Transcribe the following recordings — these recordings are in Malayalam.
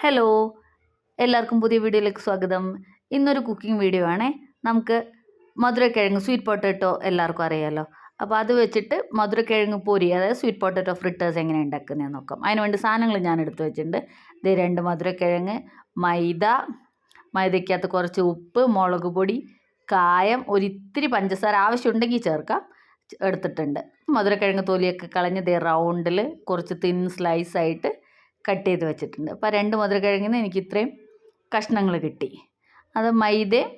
ഹലോ, എല്ലാവർക്കും പുതിയ വീഡിയോയിലേക്ക് സ്വാഗതം. ഇന്നൊരു കുക്കിംഗ് വീഡിയോ ആണേ. നമുക്ക് മധുരക്കിഴങ്ങ് സ്വീറ്റ് പൊട്ടാറ്റോ എല്ലാവർക്കും അറിയാമല്ലോ. അപ്പോൾ അത് വെച്ചിട്ട് മധുരക്കിഴങ്ങ് പൊരി, അതായത് സ്വീറ്റ് പൊട്ടാറ്റോ ഫ്രിട്ടേഴ്സ് എങ്ങനെ ഉണ്ടാക്കുന്നതെന്ന് നോക്കാം. അതിന് വേണ്ടി സാധനങ്ങൾ ഞാൻ എടുത്തു വെച്ചിട്ടുണ്ട്. ഇത് 2 മധുരക്കിഴങ്ങ്, മൈദയ്ക്കകത്ത് കുറച്ച് ഉപ്പ്, മുളക് പൊടി, കായം, ഒരിത്തിരി പഞ്ചസാര ആവശ്യമുണ്ടെങ്കിൽ ചേർക്കാം, എടുത്തിട്ടുണ്ട്. മധുരക്കിഴങ്ങ് തൊലിയൊക്കെ കളഞ്ഞ് റൗണ്ടിൽ കുറച്ച് തിൻ സ്ലൈസായിട്ട് കട്ട് ചെയ്ത് വെച്ചിട്ടുണ്ട്. അപ്പോൾ 2 മധുരക്കിഴങ്ങിന് എനിക്ക് ഇത്രയും കഷ്ണങ്ങൾ കിട്ടി. അത് മൈദയും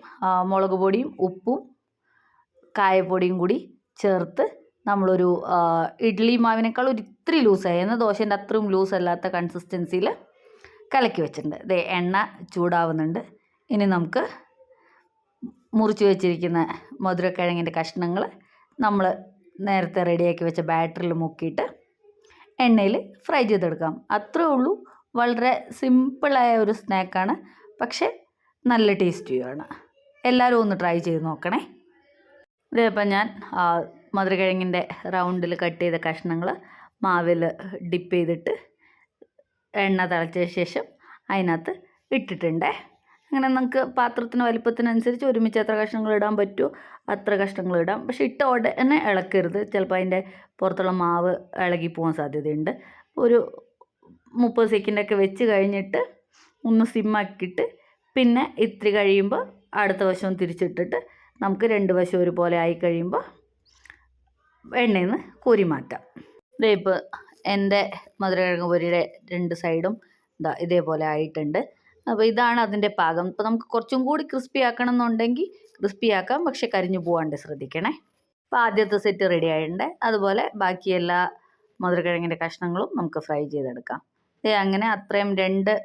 മുളക് പൊടിയും ഉപ്പും കായപ്പൊടിയും കൂടി ചേർത്ത് നമ്മളൊരു ഇഡ്ഡലി മാവിനേക്കാൾ ഒരിത്തിരി ലൂസായി, എന്നാൽ ദോശേൻ്റെ അത്രയും ലൂസ് അല്ലാത്ത കൺസിസ്റ്റൻസിയിൽ കലക്കി വെച്ചിട്ടുണ്ട്. ഇത് എണ്ണ ചൂടാവുന്നുണ്ട്. ഇനി നമുക്ക് മുറിച്ച് വെച്ചിരിക്കുന്ന മധുരക്കിഴങ്ങിൻ്റെ കഷ്ണങ്ങൾ നമ്മൾ നേരത്തെ റെഡിയാക്കി വെച്ച ബാറ്ററിൽ മുക്കിയിട്ട് എണ്ണയിൽ ഫ്രൈ ചെയ്തെടുക്കാം. അത്രേ ഉള്ളൂ. വളരെ സിമ്പിളായ ഒരു സ്നാക്കാണ്, പക്ഷേ നല്ല ടേസ്റ്റിയുമാണ്. എല്ലാവരും ഒന്ന് ട്രൈ ചെയ്ത് നോക്കണേ. ഇതേപ്പം ഞാൻ മധുരക്കിഴങ്ങിൻ്റെ റൗണ്ടിൽ കട്ട് ചെയ്ത കഷ്ണങ്ങൾ മാവിൽ ഡിപ്പ് ചെയ്തിട്ട് എണ്ണ തിളച്ച ശേഷം അതിനകത്ത് ഇട്ടിട്ടുണ്ട്. അങ്ങനെ നമുക്ക് പാത്രത്തിന് വലിപ്പത്തിനനുസരിച്ച് ഒരുമിച്ച് എത്ര കഷ്ണങ്ങൾ ഇടാൻ പറ്റുമോ അത്ര കഷ്ണങ്ങൾ ഇടാം. പക്ഷേ ഇട്ട ഉടനെ ഇളക്കരുത്, ചിലപ്പോൾ അതിൻ്റെ പുറത്തുള്ള മാവ് ഇളകി പോകാൻ സാധ്യതയുണ്ട്. ഒരു 30 സെക്കൻഡൊക്കെ വെച്ച് കഴിഞ്ഞിട്ട് ഒന്ന് സിമ്മാക്കിയിട്ട് പിന്നെ ഇത്തിരി കഴിയുമ്പോൾ അടുത്ത വശവും തിരിച്ചിട്ടിട്ട് നമുക്ക് 2 വശം ഒരുപോലെ ആയി കഴിയുമ്പോൾ എണ്ണയിൽ നിന്ന് കോരി മാറ്റാം. ഇപ്പോൾ എൻ്റെ മധുരക്കിഴങ്ങ് പൊരിയുടെ 2 സൈഡും ഇതേപോലെ ആയിട്ടുണ്ട്. അപ്പോൾ ഇതാണ് അതിൻ്റെ പാകം. ഇപ്പോൾ നമുക്ക് കുറച്ചും കൂടി ക്രിസ്പി ആക്കണം എന്നുണ്ടെങ്കിൽ ക്രിസ്പി ആക്കാം, പക്ഷെ കരിഞ്ഞു പോകാണ്ട് ശ്രദ്ധിക്കണേ. അപ്പോൾ ആദ്യത്തെ സെറ്റ് റെഡി ആയിട്ടുണ്ട്. അതുപോലെ ബാക്കി എല്ലാ മധുരക്കിഴങ്ങിൻ്റെ കഷ്ണങ്ങളും നമുക്ക് ഫ്രൈ ചെയ്തെടുക്കാം. അങ്ങനെ അത്രയും 2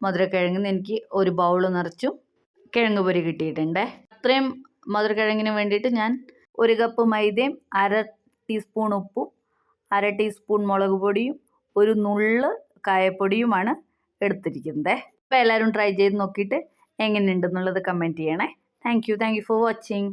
മധുരക്കിഴങ്ങിന് എനിക്ക് ഒരു ബൗൾ നിറച്ചും കിഴങ്ങ് പൊരി കിട്ടിയിട്ടുണ്ട്. അത്രയും മധുരക്കിഴങ്ങിന് വേണ്ടിയിട്ട് ഞാൻ 1 കപ്പ് മൈദയും 1/2 ടീസ്പൂൺ ഉപ്പും 1/2 ടീസ്പൂൺ മുളക് പൊടിയും ഒരു നുള്ള് കായപ്പൊടിയുമാണ് എടുത്തിരിക്കുന്നത്. അപ്പോൾ എല്ലാവരും ട്രൈ ചെയ്ത് നോക്കിയിട്ട് എങ്ങനെയുണ്ടെന്നുള്ളത് കമൻറ്റ് ചെയ്യണേ. Thank you for watching.